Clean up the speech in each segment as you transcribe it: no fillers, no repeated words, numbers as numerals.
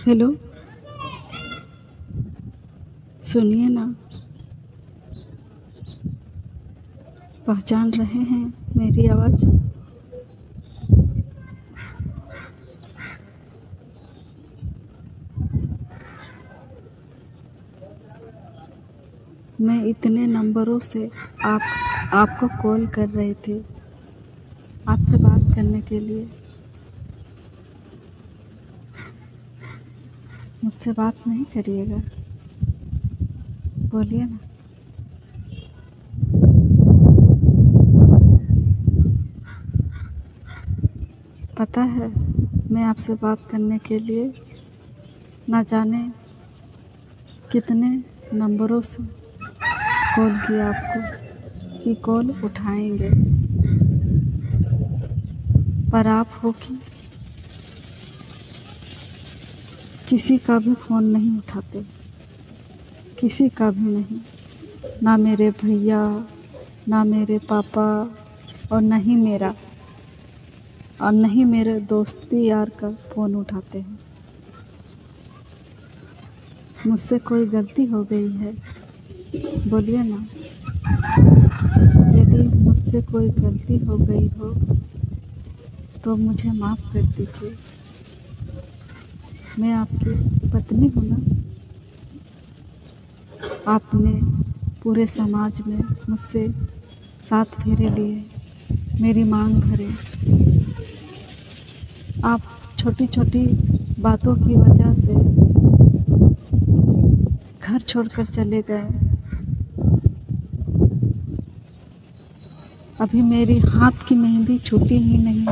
Hello, सुनिए ना। पहचान रहे हैं मेरी आवाज़? मैं इतने नंबरों से आपको कॉल कर रहे थे आपसे बात करने के लिए। मुझसे बात नहीं करिएगा, बोलिए ना। पता है, मैं आपसे बात करने के लिए ना जाने कितने नंबरों से कॉल किया आपको कि कॉल उठाएंगे, पर आप हो कि किसी का भी फ़ोन नहीं उठाते, किसी का भी नहीं। ना मेरे भैया, ना मेरे पापा, और नहीं मेरा, और नहीं मेरे दोस्ती यार का फ़ोन उठाते हैं। मुझसे कोई गलती हो गई है, बोलिए ना। यदि मुझसे कोई गलती हो गई हो तो मुझे माफ़ कर दीजिए। मैं आपकी पत्नी हूँ ना। आपने पूरे समाज में मुझसे 7 फेरे लिए, मेरी मांग भरे। आप छोटी छोटी बातों की वजह से घर छोड़कर चले गए। अभी मेरी हाथ की मेहंदी छूटी ही नहीं।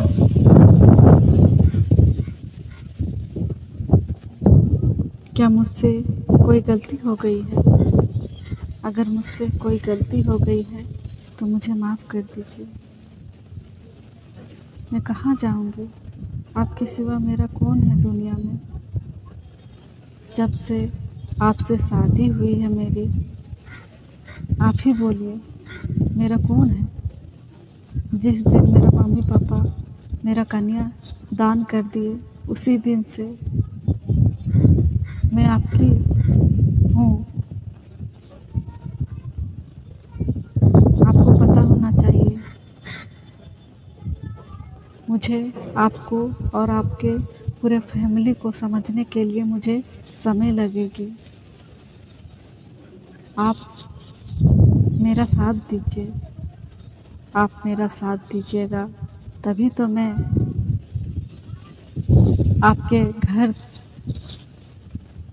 क्या मुझसे कोई गलती हो गई है? अगर मुझसे कोई गलती हो गई है तो मुझे माफ़ कर दीजिए। मैं कहाँ जाऊँगी? आपके सिवा मेरा कौन है दुनिया में? जब से आपसे शादी हुई है मेरी, आप ही बोलिए, मेरा कौन है? जिस दिन मेरा मम्मी पापा मेरा कन्या दान कर दिए, उसी दिन से मैं आपकी हूँ। आपको पता होना चाहिए। मुझे आपको और आपके पूरे फैमिली को समझने के लिए मुझे समय लगेगी। आप मेरा साथ दीजिए। आप मेरा साथ दीजिएगा तभी तो मैं आपके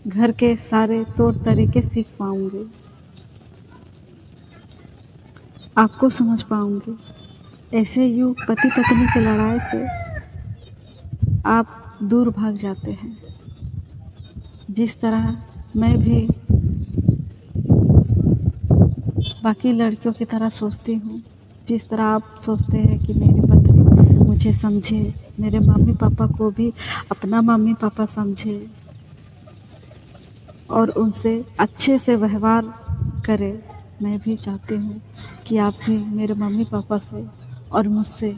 घर के सारे तौर तरीके सीख पाऊँगी, आपको समझ पाऊँगी। ऐसे यूँ पति पत्नी की लड़ाई से आप दूर भाग जाते हैं। जिस तरह मैं भी बाकी लड़कियों की तरह सोचती हूँ, जिस तरह आप सोचते हैं कि मेरी पत्नी मुझे समझे, मेरे मम्मी पापा को भी अपना मम्मी पापा समझे और उनसे अच्छे से व्यवहार करे। मैं भी चाहती हूँ कि आप भी मेरे मम्मी पापा से और मुझसे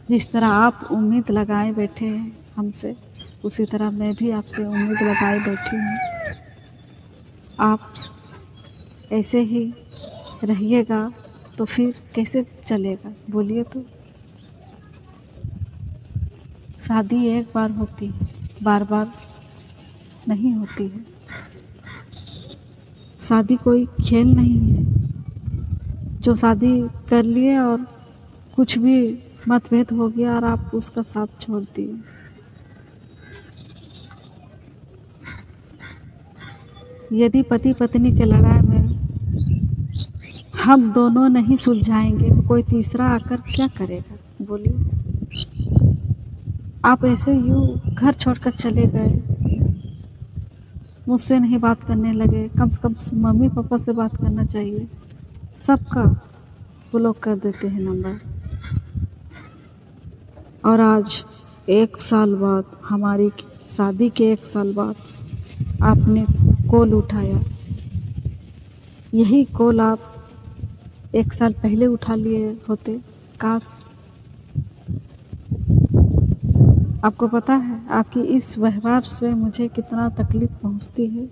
जिस तरह आप उम्मीद लगाए बैठे हैं हमसे, उसी तरह मैं भी आपसे उम्मीद लगाए बैठी हूँ। आप ऐसे ही रहिएगा तो फिर कैसे चलेगा, बोलिए तो। शादी एक बार होती है, बार बार नहीं होती है। शादी कोई खेल नहीं है जो शादी कर लिए और कुछ भी मतभेद हो गया और आप उसका साथ छोड़ दिए। यदि पति पत्नी के लड़ाई में हम दोनों नहीं सुलझाएंगे तो कोई तीसरा आकर क्या करेगा, बोलिए। आप ऐसे यूँ घर छोड़कर चले गए, मुझसे नहीं बात करने लगे। कम से कम मम्मी पापा से बात करना चाहिए। सबका ब्लॉक कर देते हैं नंबर। और आज 1 साल बाद, हमारी शादी के 1 साल बाद आपने कॉल उठाया। यही कॉल आप 1 साल पहले उठा लिए होते। काश आपको पता है आपकी इस व्यवहार से मुझे कितना तकलीफ पहुंचती है।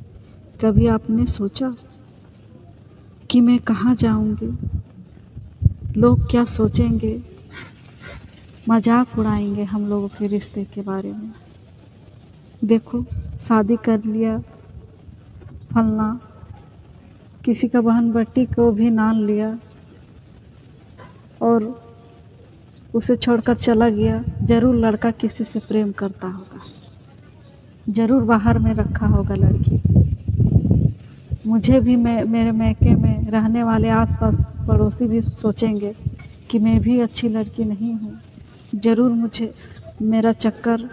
कभी आपने सोचा कि मैं कहाँ जाऊंगी, लोग क्या सोचेंगे, मजाक उड़ाएंगे हम लोगों के रिश्ते के बारे में। देखो, शादी कर लिया फलना, किसी का बहन बेटी को भी मान लिया और उसे छोड़कर चला गया। जरूर लड़का किसी से प्रेम करता होगा, जरूर बाहर में रखा होगा लड़की। मुझे भी मेरे मैके में रहने वाले आसपास पड़ोसी भी सोचेंगे कि मैं भी अच्छी लड़की नहीं हूँ। जरूर मुझे मेरा चक्कर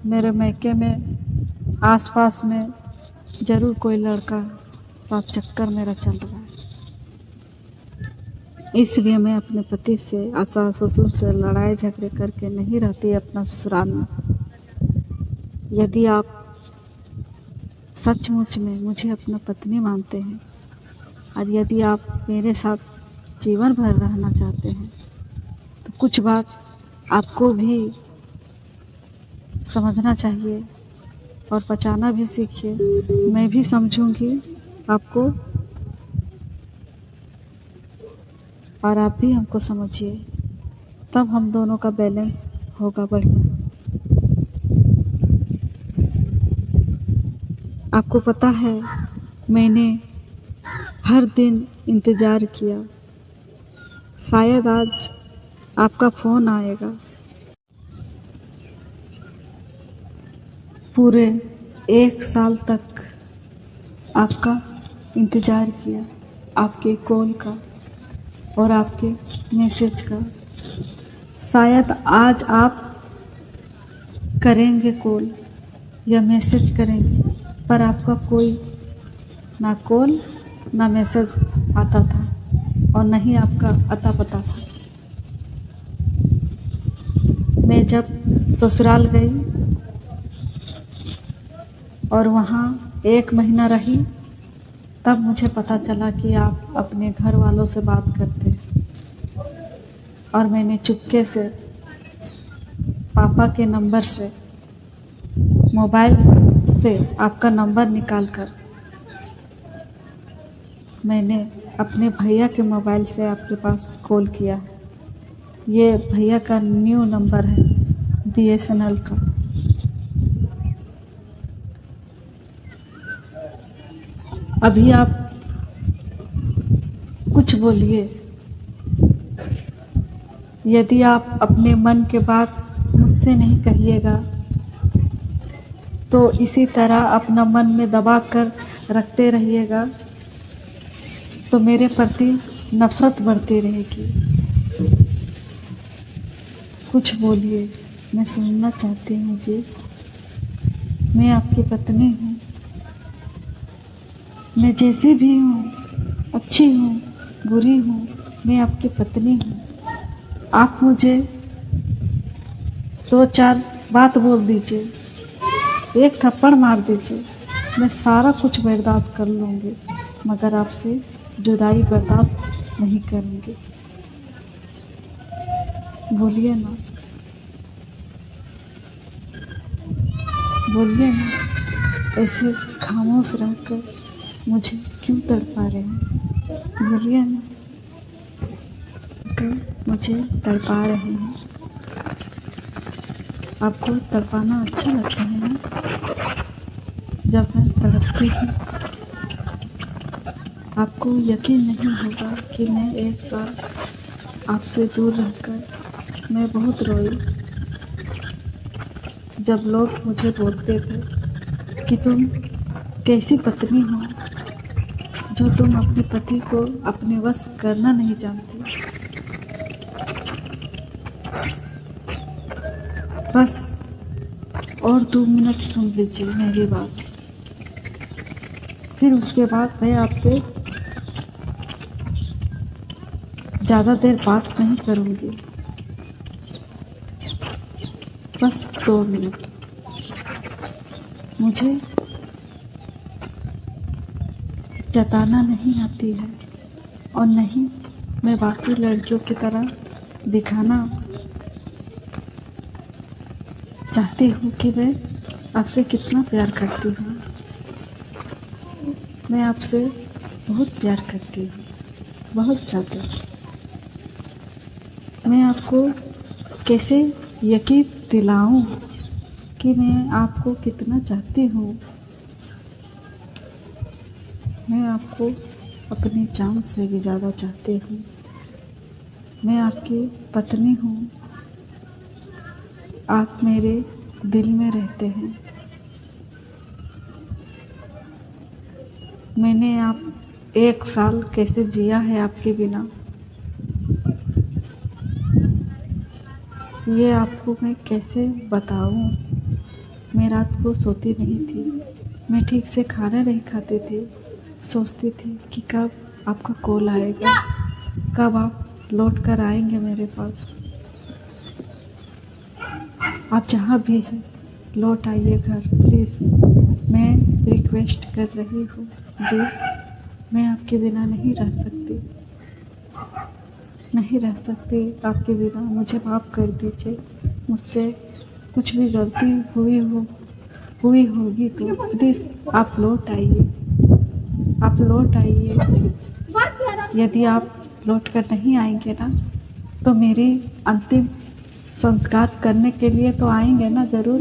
मेरे मैके में आसपास में जरूर कोई लड़का साथ चक्कर मेरा चल रहा है। इसलिए मैं अपने पति से सास ससुर से लड़ाई झगड़े करके नहीं रहती अपना ससुराल में। यदि आप सचमुच में मुझे अपना पत्नी मानते हैं और यदि आप मेरे साथ जीवन भर रहना चाहते हैं तो कुछ बात आपको भी समझना चाहिए और बचाना भी सीखिए। मैं भी समझूंगी आपको और आप भी हमको समझिए, तब हम दोनों का बैलेंस होगा बढ़िया। आपको पता है मैंने हर दिन इंतज़ार किया, शायद आज आपका फ़ोन आएगा। पूरे 1 साल तक आपका इंतज़ार किया, आपके कॉल का और आपके मैसेज का। शायद आज आप करेंगे कॉल या मैसेज करेंगे, पर आपका कोई ना कॉल ना मैसेज आता था और न ही आपका अता पता था। मैं जब ससुराल गई और वहाँ 1 महीना रही, तब मुझे पता चला कि आप अपने घर वालों से बात करते हैं और मैंने चुपके से पापा के नंबर से मोबाइल से आपका नंबर निकालकर मैंने अपने भैया के मोबाइल से आपके पास कॉल किया। ये भैया का न्यू नंबर है BSNL का। अभी आप कुछ बोलिए। यदि आप अपने मन के बात मुझसे नहीं कहिएगा तो इसी तरह अपना मन में दबा कर रखते रहिएगा तो मेरे प्रति नफरत बढ़ती रहेगी। कुछ बोलिए, मैं सुनना चाहती हूँ जी। मैं आपकी पत्नी हूँ, मैं जैसी भी हूँ, अच्छी हूँ बुरी हूँ, मैं आपकी पत्नी हूँ। आप मुझे 2-4 बात बोल दीजिए, 1 थप्पड़ मार दीजिए, मैं सारा कुछ बर्दाश्त कर लूँगी, मगर आपसे जुदाई बर्दाश्त नहीं करूँगी। बोलिए ना, बोलिए ना। ऐसे खामोश रहकर मुझे क्यों तड़पा रहे हैं? बोलिए ना, मुझे तड़पा रहे हैं। आपको तड़पाना अच्छा लगता है ना? जब मैं तड़पती हूँ आपको यकीन नहीं होगा कि मैं 1 साल आपसे दूर रहकर मैं बहुत रोई। जब लोग मुझे बोलते थे कि तुम कैसी पत्नी हो जो तुम अपने पति को अपने वश करना नहीं जानती। बस और 2 मिनट सुन लीजिए मेरी बात, फिर उसके बाद मैं आपसे ज़्यादा देर बात नहीं करूँगी। बस 2 मिनट। मुझे जताना नहीं आती है और नहीं मैं बाकी लड़कियों की तरह दिखाना चाहती हूँ कि मैं आपसे कितना प्यार करती हूँ। मैं आपसे बहुत प्यार करती हूँ, बहुत ज़्यादा। मैं आपको कैसे यकीन दिलाऊं कि मैं आपको कितना चाहती हूँ। मैं आपको अपनी जान से भी ज़्यादा चाहती हूँ। मैं आपकी पत्नी हूँ। आप मेरे दिल में रहते हैं। मैंने आप 1 साल कैसे जिया है आपके बिना, ये आपको मैं कैसे बताऊं। मैं रात को सोती नहीं थी, मैं ठीक से खाना नहीं खाती थी। सोचती थी कि कब आपका कॉल आएगा, कब आप लौट कर आएंगे मेरे पास। आप जहाँ भी हैं लौट आइए घर प्लीज़। मैं रिक्वेस्ट कर रही हूँ जी। मैं आपके बिना नहीं रह सकती, नहीं रह सकती आपके बिना। मुझे माफ़ कर दीजिए। मुझसे कुछ भी गलती हुई होगी तो प्लीज़ आप लौट आइए, आप लौट आइए। यदि आप लौट कर नहीं आएंगे ना तो मेरी अंतिम संस्कार करने के लिए तो आएंगे ना ज़रूर।